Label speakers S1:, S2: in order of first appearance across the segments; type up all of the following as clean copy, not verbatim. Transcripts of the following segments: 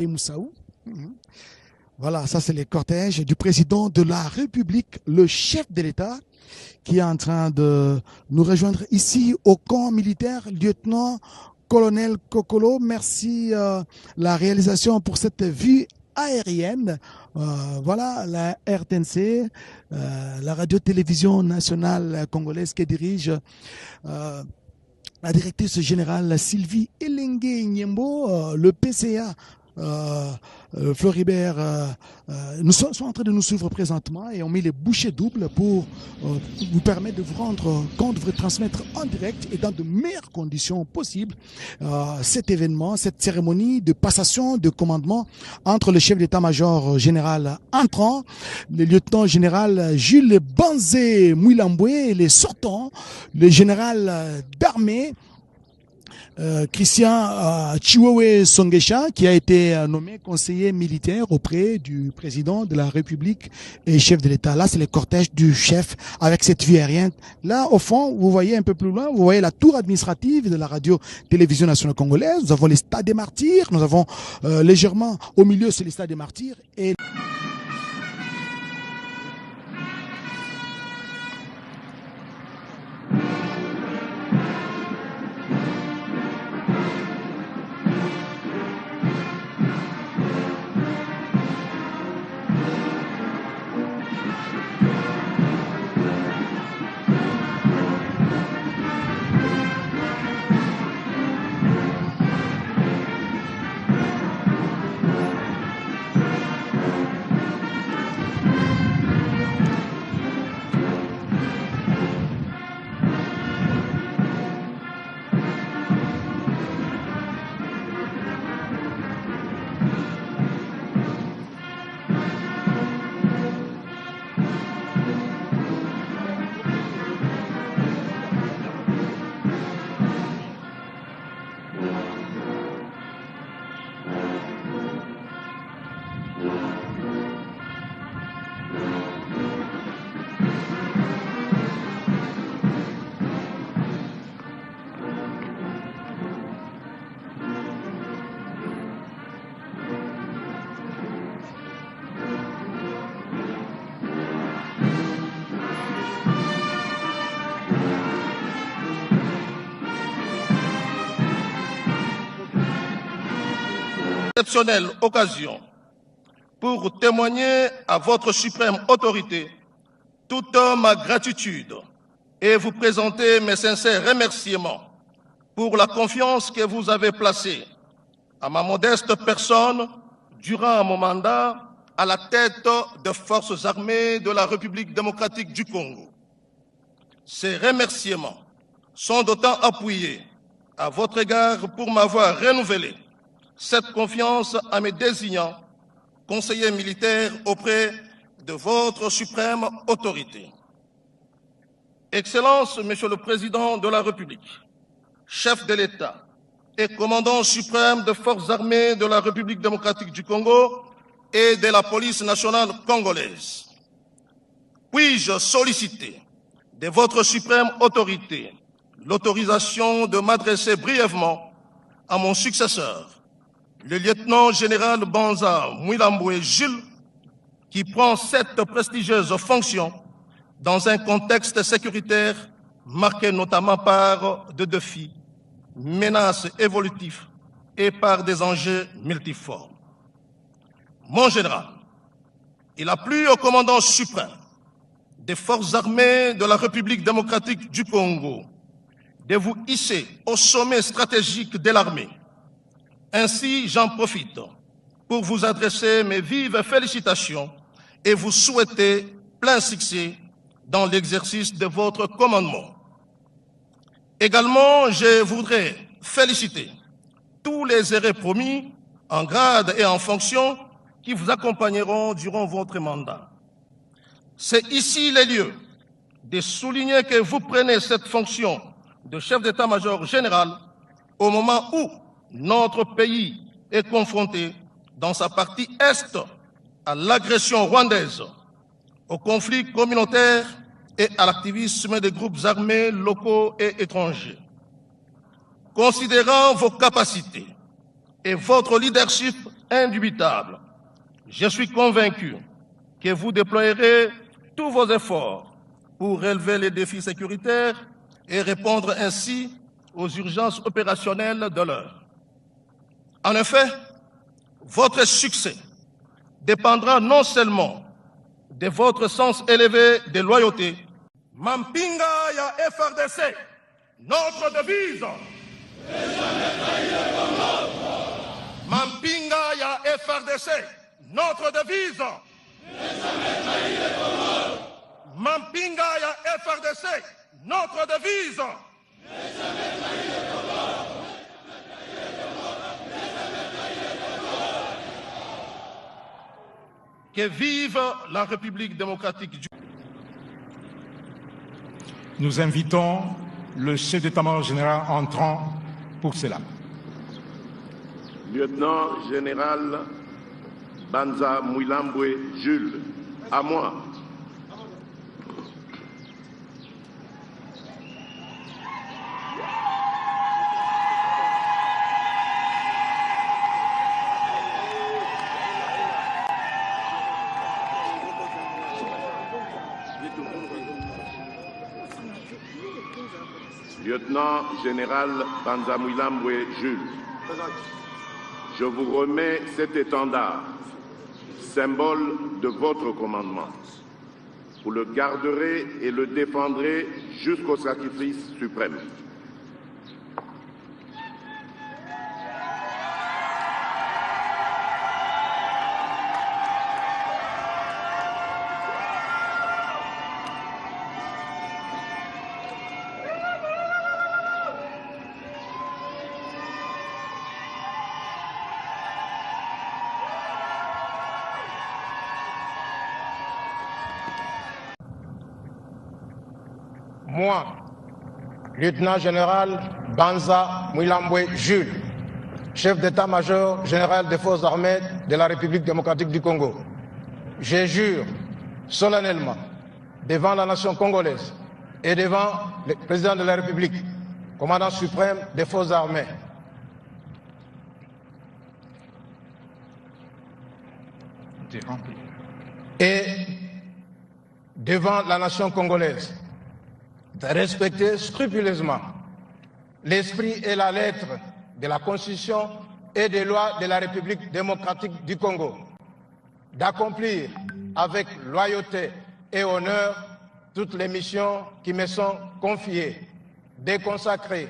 S1: et Moussaou. Voilà, ça c'est le cortège du président de la République, le chef de l'État, qui est en train de nous rejoindre ici au camp militaire, lieutenant-colonel Kokolo. Merci la réalisation pour cette vue aérienne. Voilà la RTNC, la radio-télévision nationale congolaise qui dirige la directrice générale Sylvie Elengue Nyembo, le PCA Floribert, nous sommes en train de nous suivre présentement et on met les bouchées doubles pour vous permettre de vous rendre compte, de vous transmettre en direct et dans de meilleures conditions possibles cet événement, cette cérémonie de passation de commandement entre le chef d'état-major général entrant, le lieutenant général Jules Banzé Mouilamboué et les sortants, le général d'armée Christian Chiwewe Songesha, qui a été nommé conseiller militaire auprès du président de la République et chef de l'État. Là, c'est le cortège du chef avec cette vue aérienne. Là, au fond, vous voyez un peu plus loin, vous voyez la tour administrative de la radio-télévision nationale congolaise. Nous avons les stades des martyrs. Nous avons légèrement au milieu, c'est les stades des martyrs. Et
S2: exceptionnelle occasion pour témoigner à votre suprême autorité toute ma gratitude et vous présenter mes sincères remerciements pour la confiance que vous avez placée à ma modeste personne durant mon mandat à la tête des forces armées de la République démocratique du Congo. Ces remerciements sont d'autant appuyés à votre égard pour m'avoir renouvelé cette confiance en me désignant conseiller militaire auprès de votre suprême autorité. Excellence, Monsieur le Président de la République, chef de l'État et commandant suprême des forces armées de la République démocratique du Congo et de la police nationale congolaise, puis-je solliciter de votre suprême autorité l'autorisation de m'adresser brièvement à mon successeur, le lieutenant général Banza Mouilamboué Jules, qui prend cette prestigieuse fonction dans un contexte sécuritaire marqué notamment par des défis, menaces évolutifs et par des enjeux multiformes. Mon général, il a plu au commandant suprême des forces armées de la République démocratique du Congo de vous hisser au sommet stratégique de l'armée. Ainsi, j'en profite pour vous adresser mes vives félicitations et vous souhaiter plein succès dans l'exercice de votre commandement. Également, je voudrais féliciter tous les hérés promis en grade et en fonction qui vous accompagneront durant votre mandat. C'est ici le lieu de souligner que vous prenez cette fonction de chef d'état-major général au moment où notre pays est confronté dans sa partie est à l'agression rwandaise, au conflit communautaire et à l'activisme des groupes armés locaux et étrangers. Considérant vos capacités et votre leadership indubitable, je suis convaincu que vous déployerez tous vos efforts pour relever les défis sécuritaires et répondre ainsi aux urgences opérationnelles de l'heure. En effet, votre succès dépendra non seulement de votre sens élevé de loyauté. Mampinga ya FRDC, notre devise. Mampinga ya FRDC, notre devise. Mampinga ya FRDC, notre devise. Que vive la République démocratique du Congo.
S3: Nous invitons le chef d'état-major général entrant pour cela.
S4: Lieutenant général Banza Mouilambwe Jules, à moi. Lieutenant général Banza Mouilambwe Jules, je vous remets cet étendard, symbole de votre commandement. Vous le garderez et le défendrez jusqu'au sacrifice suprême.
S5: Moi, lieutenant général Banza Mouilambwe Jules, chef d'état-major général des forces armées de la République démocratique du Congo, je jure solennellement devant la nation congolaise et devant le président de la République, commandant suprême des forces armées, et devant la nation congolaise, de respecter scrupuleusement l'esprit et la lettre de la Constitution et des lois de la République démocratique du Congo, d'accomplir avec loyauté et honneur toutes les missions qui me sont confiées, de consacrer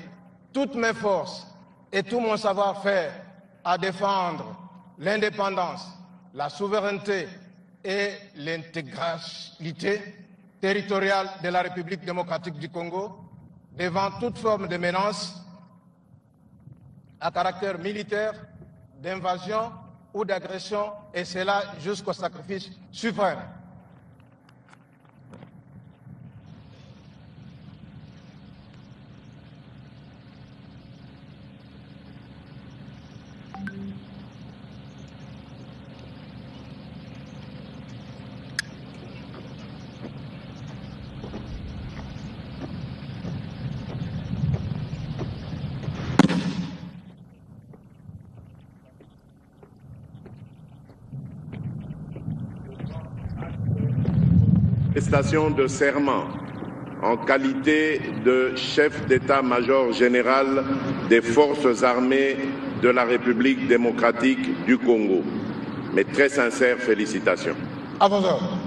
S5: toutes mes forces et tout mon savoir-faire à défendre l'indépendance, la souveraineté et l'intégralité territoriale de la République démocratique du Congo devant toute forme de menace à caractère militaire, d'invasion ou d'agression, et cela jusqu'au sacrifice suprême.
S4: Prestation de serment en qualité de chef d'état-major général des forces armées de la République démocratique du Congo. Mes très sincères félicitations.
S5: À vos ordres.